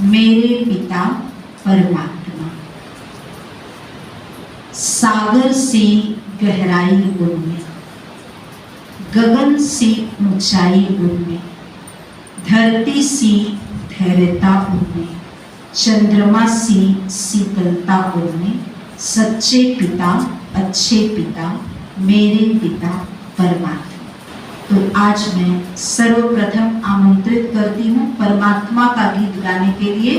मेरे पिता परमात्मा, सागर से गहराई उनमें, गगन से ऊंचाई उनमें, धरती सी धैर्यता उनमें, चंद्रमा सी शीतलता उनमें, सच्चे पिता अच्छे पिता मेरे पिता परमात्मा। तो आज मैं सर्वप्रथम आमंत्रित करती हूँ परमात्मा का गीत गाने के लिए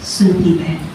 श्रुति बहन।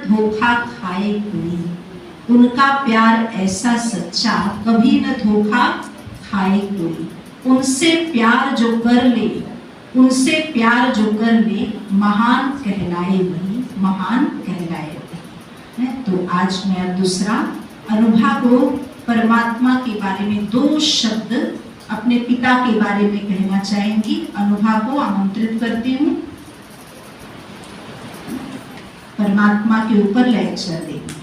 धोखा खाए कोई, उनका प्यार ऐसा सच्चा कभी न धोखा खाए कोई। उनसे प्यार जो कर ले, उनसे प्यार जो कर ले, महान कहलाए वही, महान कहलाए वही। तो आज मैं दूसरा अनुभा को परमात्मा के बारे में 2 शब्द अपने पिता के बारे में कहना चाहेंगी। अनुभा को आमंत्रित करती हूँ। परमात्मा के ऊपर लेक्चर देंगे।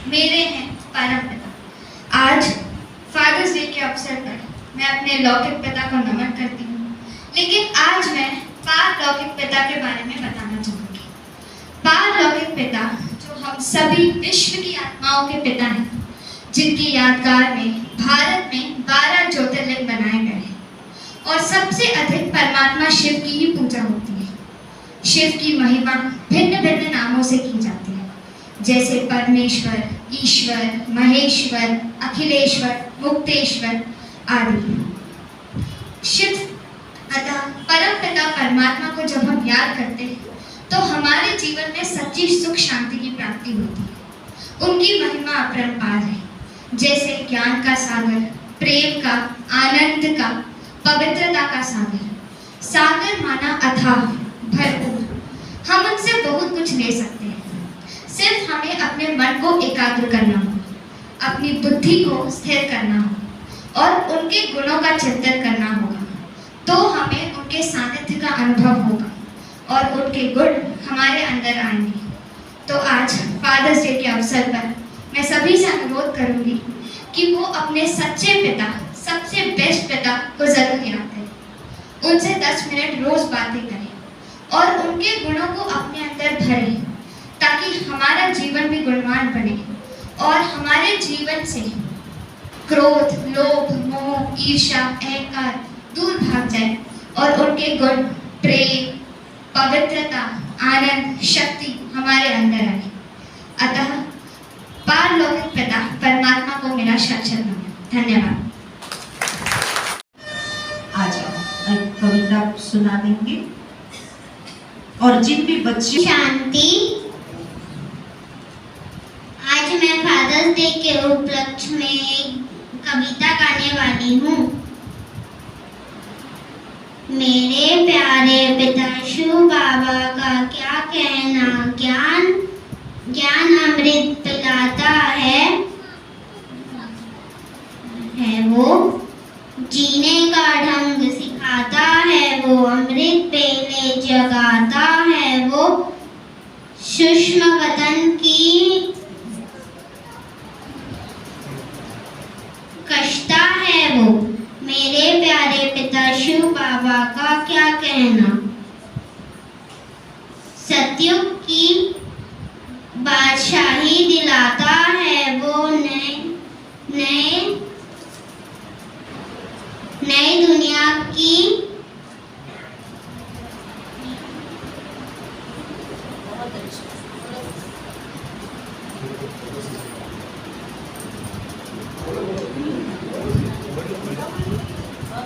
मेरे हैं परम पिता। आज फादर्स डे के अवसर पर मैं अपने लौकिक पिता को नमन करती हूँ, लेकिन आज मैं पारलौकिक पिता के बारे में बताना चाहूँगी। पारलौकिक पिता जो हम सभी विश्व की आत्माओं के पिता हैं, जिनकी यादगार में भारत में 12 ज्योतिर्लिंग बनाए गए हैं और सबसे अधिक परमात्मा शिव की ही पूजा होती है। शिव की महिमा भिन्न भिन्न नामों से की जाती है, जैसे परमेश्वर, ईश्वर, महेश्वर, अखिलेश्वर, मुक्तेश्वर आदि। शिव अतः परम पिता परमात्मा को जब हम याद करते हैं तो हमारे जीवन में सच्ची सुख शांति की प्राप्ति होती है। उनकी महिमा अपरंपार है, जैसे ज्ञान का सागर, प्रेम का, आनंद का, पवित्रता का सागर। सागर माना अथाह, भरपूर। हम उनसे बहुत कुछ ले सकते हैं, सिर्फ हमें अपने मन को एकाग्र करना हो, अपनी बुद्धि को स्थिर करना हो और उनके गुणों का चिंतन करना होगा, तो हमें उनके सानिध्य का अनुभव होगा और उनके गुण हमारे अंदर आएंगे। तो आज फादर्स डे के अवसर पर मैं सभी से अनुरोध करूंगी कि वो अपने सच्चे पिता, सबसे बेस्ट पिता को जरूर याद करें, उनसे 10 मिनट रोज बातें करें और उनके गुणों को अपने अंदर भरें, ताकि हमारा जीवन भी गुणवान बने और हमारे जीवन से क्रोध, लोभ, मोह, ईर्ष्या, अहंकार दूर भाग जाए और उनके गुण, प्रेम, पवित्रता, आनंद, शक्ति हमारे अंदर आए। अतः पारलौकिक पिता परमात्मा को मेरा शत शत नमन। धन्यवाद। आ जाओ, एक कविता सुना देंगे और जिन भी बच्चे शांति। आज मैं फादर्स डे के उपलक्ष्य में एक कविता गाने वाली हूँ। मेरे प्यारे पिता शिव बाबा का क्या कहना, ज्ञान ज्ञान अमृत पिलाता है वो जीने का ढंग सिखाता है, वो अमृत पेले जगाता है, वो सूक्ष्म वतन की कष्टा है वो। मेरे प्यारे पिता शिव बाबा का क्या कहना, सतयुग की बादशाही दिलाता है वो, नई दुनिया की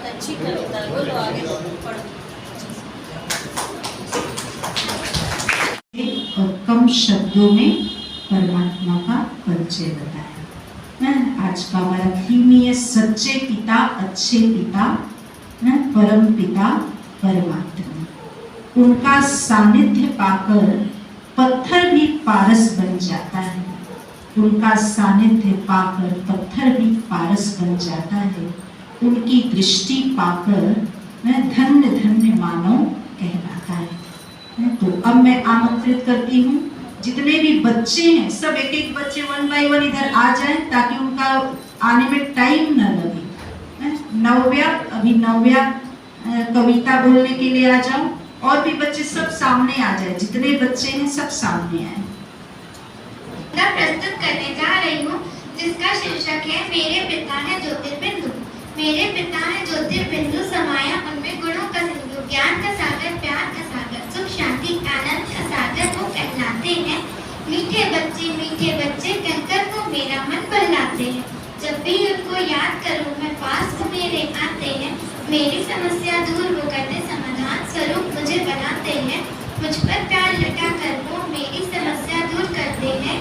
अच्छी कविता है, बोलो आगे पढ़ो। और कम शब्दों में परमात्मा का परिचय बताया। आज का हमारा थीम ही है सच्चे पिता, अच्छे पिता, परम पिता परमात्मा। उनका सानिध्य पाकर पत्थर भी पारस बन जाता है, उनका सानिध्य पाकर पत्थर भी पारस बन जाता है, उनकी दृष्टि पाकर धन्य धन्य मानव कहलाता है। तो अब मैं आमंत्रित करती हूँ जितने भी बच्चे हैं, सब एक एक बच्चे 1 बाय 1 इधर आ जाएं, ताकि उनका आने में टाइम न लगे। नव्या, अभी नव्या कविता बोलने के लिए आ जाओ, और भी बच्चे सब सामने आ जाए, जितने बच्चे हैं सब सामने आए। प्रस्तुत करने जा रही हूँ, जिसका शीर्षक है मेरे पिता है ज्योतिर्बिंदु। मेरे पिता है ज्योतिर्बिंदु, समाया उनमें गुणों का सिंधु, ज्ञान का सागर, प्यार का सागर, सुख शांति आनंद का सागर वो कहलाते हैं। मीठे बच्चे कहकर वो मेरा मन बहलाते हैं। जब भी उनको याद करूँ मैं पास वो मेरे आते हैं। मेरी समस्या दूर वो करते, समाधान स्वरूप मुझे बनाते हैं। मुझ पर प्यार लगा कर वो मेरी समस्या दूर करते हैं।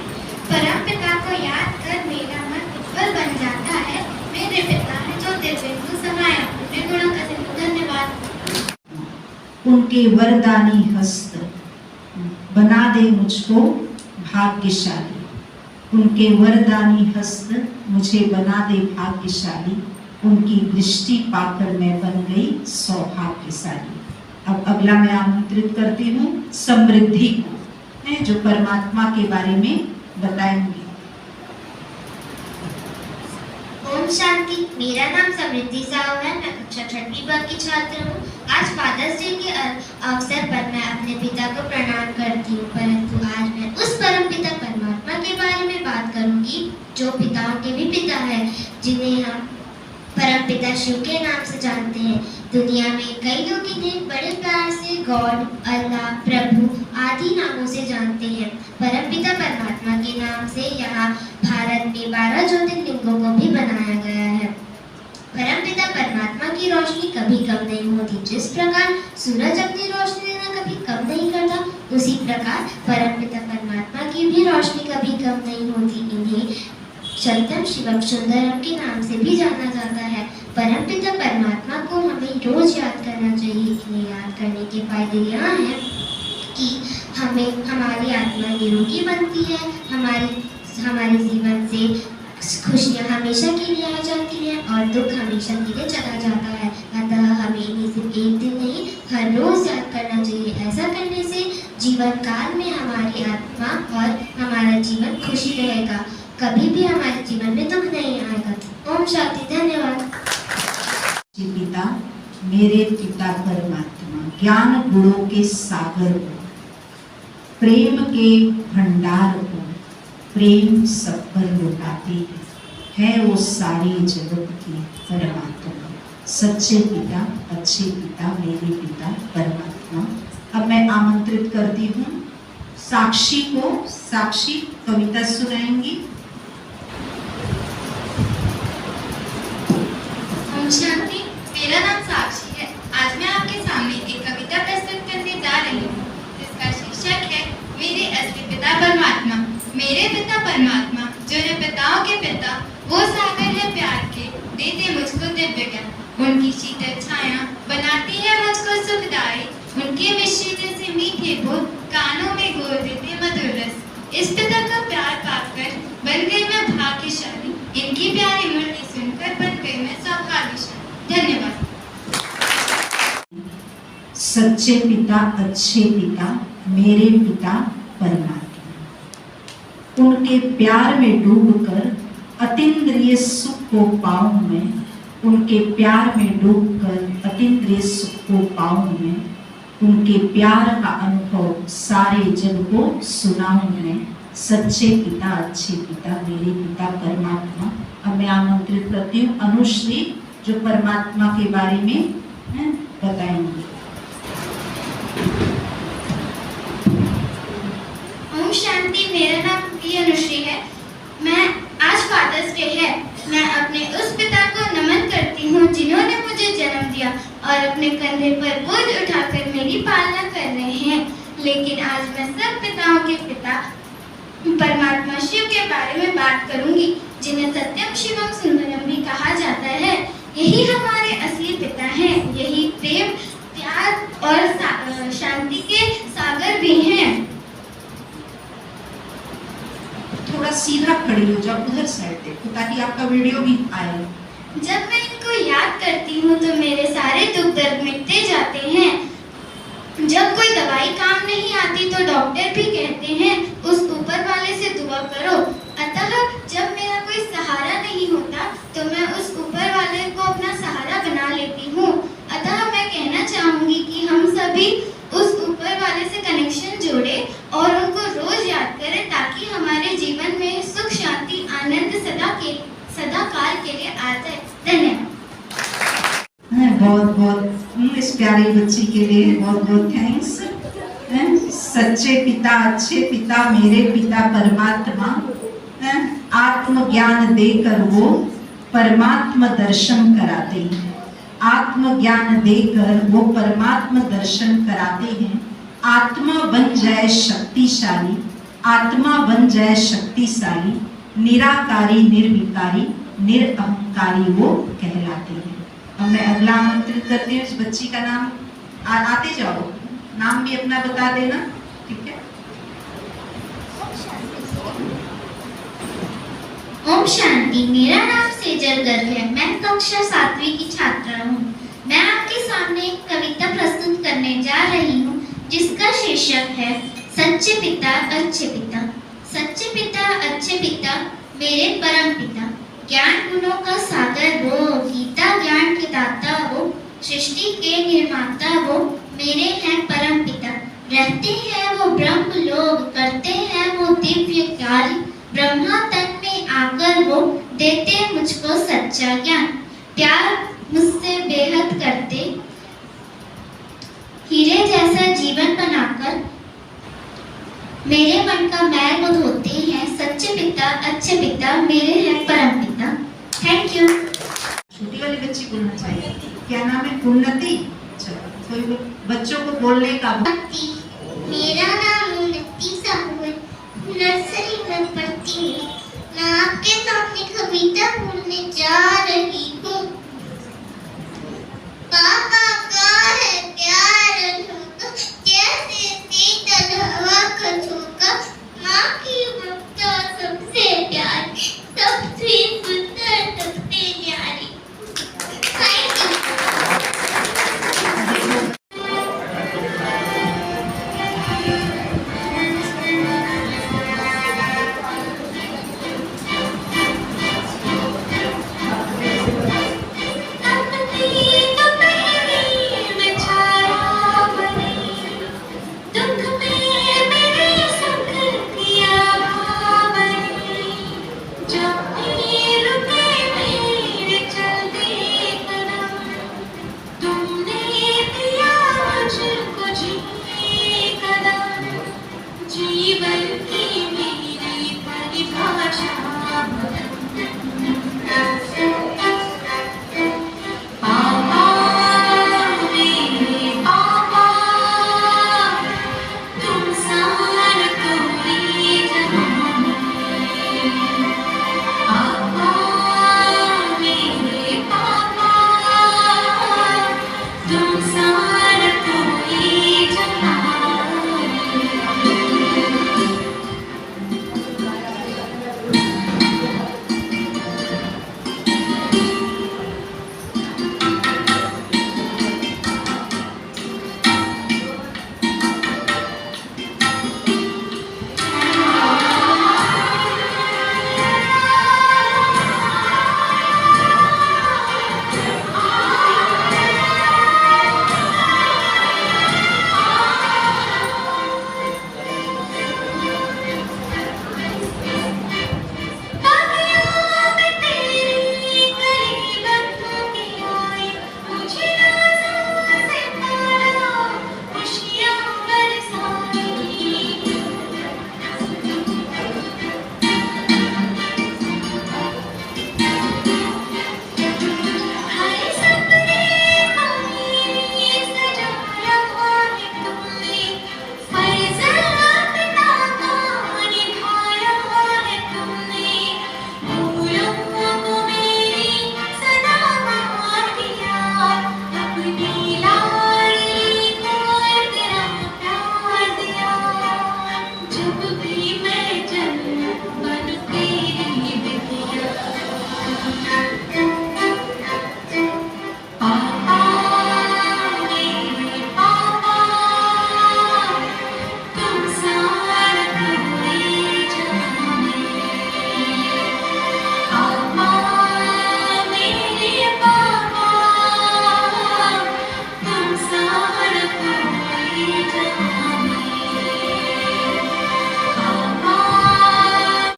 परम पिता को याद कर मेरा मन उज्जवल बन जाता है। मेरे पिता है ज्योतिर्बिंदु, समाया उनमें गुणों का सिंधु। धन्यवाद। उनके वरदानी हस्त बना दे मुझको भाग्यशाली, उनके वरदानी हस्त मुझे बना दे भाग्यशाली, उनकी दृष्टि पाकर मैं बन गई सौभाग्यशाली। अब अगला मैं आमंत्रित करती हूँ समृद्धि को, जो परमात्मा के बारे में बताएंगे। ओम शांति। मेरा नाम समृद्धि साहू है। मैं कक्षा 6वीं की छात्र हूँ। आज फादर्स डे के अवसर पर मैं अपने पिता को प्रणाम करती हूँ, परंतु आज मैं उस परम पिता परमात्मा के बारे में बात करूंगी जो पिताओं के भी पिता है, जिन्हें हम परम पिता शिव के नाम से जानते हैं। दुनिया में कई लोग इन्हें बड़े प्यार से गॉड, अल्लाह, प्रभु आदि नामों से जानते हैं। परम पिता परमात्मा के नाम से यहाँ भारत में 12 ज्योतिर्लिंगों को भी बनाया गया है। परम पिता परमात्मा की रोशनी कभी कम नहीं होती। जिस प्रकार सूरज अपनी रोशनी देना कभी कम नहीं करता, उसी प्रकार परम पिता परमात्मा की भी रोशनी कभी कम नहीं होती। इन्हें शक्तम शिवम सुंदरम के नाम से भी जाना जाता है। परम पिता परमात्मा को हमें रोज याद करना चाहिए। इन्हें याद करने के फायदे यह हैं कि हमें हमारी आत्मा निरोगी बनती है, हमारे जीवन से खुशियाँ हमेशा के लिए आ जाती हैं और दुख हमेशा के लिए चला जाता है। अतः हमें इन्हें सिर्फ एक दिन नहीं, हर रोज याद करना चाहिए। ऐसा करने से जीवन काल में हमारी आत्मा और हमारा जीवन खुशी रहेगा, कभी भी हमारे जीवन में दुख नहीं आएगा। ओम शांति। धन्यवाद। पिता, मेरे पिता परमात्मा ज्ञान गुणों के सागर को, प्रेम के भंडार को, प्रेम सब पर लुटाते है वो सारी जगत की परमात्मा। सच्चे पिता, अच्छे पिता, मेरे पिता परमात्मा। अब मैं आमंत्रित करती हूँ साक्षी को। साक्षी कविता सुनाएंगी। ओम शांति। मेरा नाम साक्षी है। आज मैं आपके सामने एक कविता प्रस्तुत करने जा रही हूँ, जिसका शीर्षक है मेरे असली पिता परमात्मा। मेरे पिता परमात्मा जो है पिताओं के पिता, वो सागर है प्यार के, देते मुझको दिव्य ज्ञान। उनकी शीतल छाया बनाती है मुझको सुखदाई, उनके मिश्रित से मीठे बोल कानों में घोल देते मधुर रस। इस पिता का प्यार पाकर बन गई मैं भाग्यशाली, इनकी प्यारी मुरली सुनकर बन गई मैं सौभाग्यशाली। धन्यवाद। सच्चे पिता, अच्छे पिता, मेरे पिता परमात्मा। उनके प्यार में डूबकर अतीन्द्रिय सुख को पाऊं मैं, उनके प्यार में डूबकर अतीन्द्रिय सुख को पाऊं मैं, उनके प्यार का अनुभव सारे जग को सुनाऊं मैं। सच्चे पिता, अच्छे पिता, मेरे पिता परमात्मा। अब मैं आमंत्रित करती हूँ अनुश्री, जो परमात्मा के बारे में बताएंगी। ओम शांति। मेरा नाम अनुश्री है। मैं आज फादर्स डे है। मैं अपने उस पिता को नमन करती हूँ जिन्होंने मुझे जन्म दिया और अपने कंधे पर बोझ उठाकर मेरी पालना कर रहे हैं। लेकिन आज मैं सब पिताओं के पिता परमात्मा शिव के बारे में बात करूंगी, जिन्हें सत्यम शिवम सुंदरम भी कहा जाता है। यही हमारे असली पिता हैं। यही प्रेम, प्यार और शांति के सागर भी हैं। थोड़ा सीधा खड़ी हो जाओ, उधर साइड देखो ताकि आपका वीडियो भी आए। जब मैं इनको याद करती हूँ तो मेरे सारे दुख दर्द मिटते जाते हैं। जब कोई दवाई काम नहीं आती तो डॉक्टर भी कहते हैं उस ऊपर वाले से दुआ करो। अतः जब मेरा कोई सहारा नहीं होता तो मैं उस ऊपर वाले को अपना सहारा बना लेती हूँ। अतः मैं कहना चाहूँगी कि हम सभी उस ऊपर वाले से कनेक्शन जोड़े और उनको रोज याद करें, ताकि हमारे जीवन में सुख, शांति, आनंद सदा काल के लिए आ जाए। धन्यवाद। बहुत बहुत इस प्यारी बच्ची के लिए बहुत बहुत थैंक्स। सच्चे पिता, अच्छे पिता, मेरे पिता परमात्मा आत्मज्ञान देकर वो परमात्मा दर्शन कराते हैं। आत्मज्ञान देकर वो परमात्मा दर्शन कराते हैं। आत्मा बन जाए शक्तिशाली, आत्मा बन जाए शक्तिशाली, निराकारी, निर्विकारी, निरअहंकारी वो कहलाते हैं। अब मैं अगला आमंत्रित करती हूँ। इस बच्ची का नाम आते जाओ, नाम भी अपना बता देना, ठीक है। ओम शांति। मेरा नाम सेजल गर्ग है। मैं कक्षा 7वीं की छात्रा हूँ। मैं आपके सामने एक कविता प्रस्तुत करने जा रही हूँ जिसका शीर्षक है सच्चे पिता अच्छे पिता। सच्चे पिता अच्छे पिता मेरे परम पिता, ज्ञान गुणों का सागर वो, गीता ज्ञान के दाता वो, सृष्टि के निर्माता वो मेरे हैं परम पिता। रहते हैं वो ब्रह्म लोग, करते हैं वो दिव्य कार्य, ब्रह्मा तन में आकर वो देते मुझको सच्चा ज्ञान। प्यार मुझसे बेहद करते, हीरे जैसा जीवन बनाकर मेरे मन का मैल वो धोते हैं। सच्चे पिता अच्छे पिता मेरे हैं परम पिता। Thank you. छोटी वाली बच्ची बोलना चाहिए। क्या नाम है? उन्नति। चलो कोई बच्चों को बोलने का। मेरा नाम उन्नति साहू है, नर्सरी में पढ़ती हूँ। मैं आपके सामने कविता बोलने जा रही हूँ। पापा का है प्यार झोंका, जैसे शीतल हवा का झोंका, माँ की ममता सबसे प्यारी, सबसे सुंदर सबसे न्यारी। Thank you. तुम